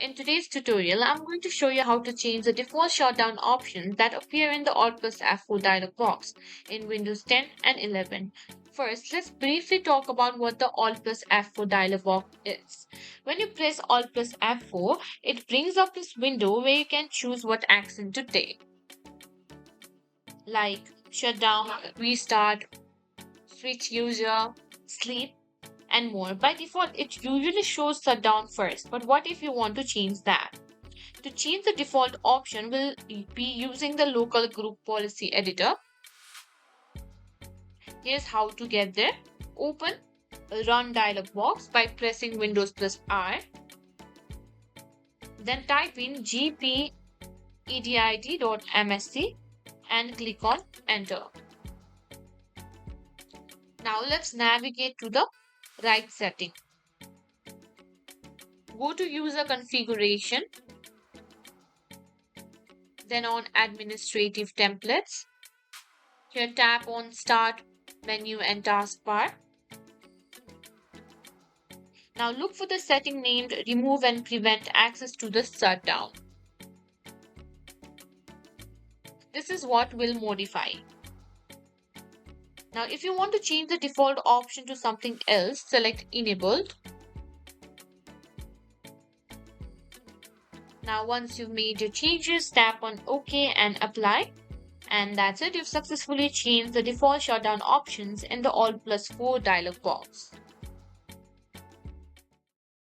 In today's tutorial, I'm going to show you how to change the default shutdown options that appear in the Alt+F4 dialog box in Windows 10 and 11. First, let's briefly talk about what the Alt+F4 dialog box is. When you press Alt+F4, it brings up this window where you can choose what action to take, like shutdown, restart, switch user, sleep, and more. By default, it usually shows shutdown first, but what if you want to change that? To change the default option, we'll be using the local group policy editor. Here's how to get there. Open Run dialog box by pressing Windows plus R. Then type in gpedit.msc and click on Enter. Now let's navigate to the right setting. Go to User Configuration, then on Administrative Templates. Here tap on Start menu and Taskbar. Now look for the setting named Remove and Prevent Access to the Shutdown. This is what we'll modify. Now if you want to change the default option to something else, select Enabled. Now once you've made your changes, tap on OK and Apply. And that's it, you've successfully changed the default shutdown options in the Alt+4 dialog box.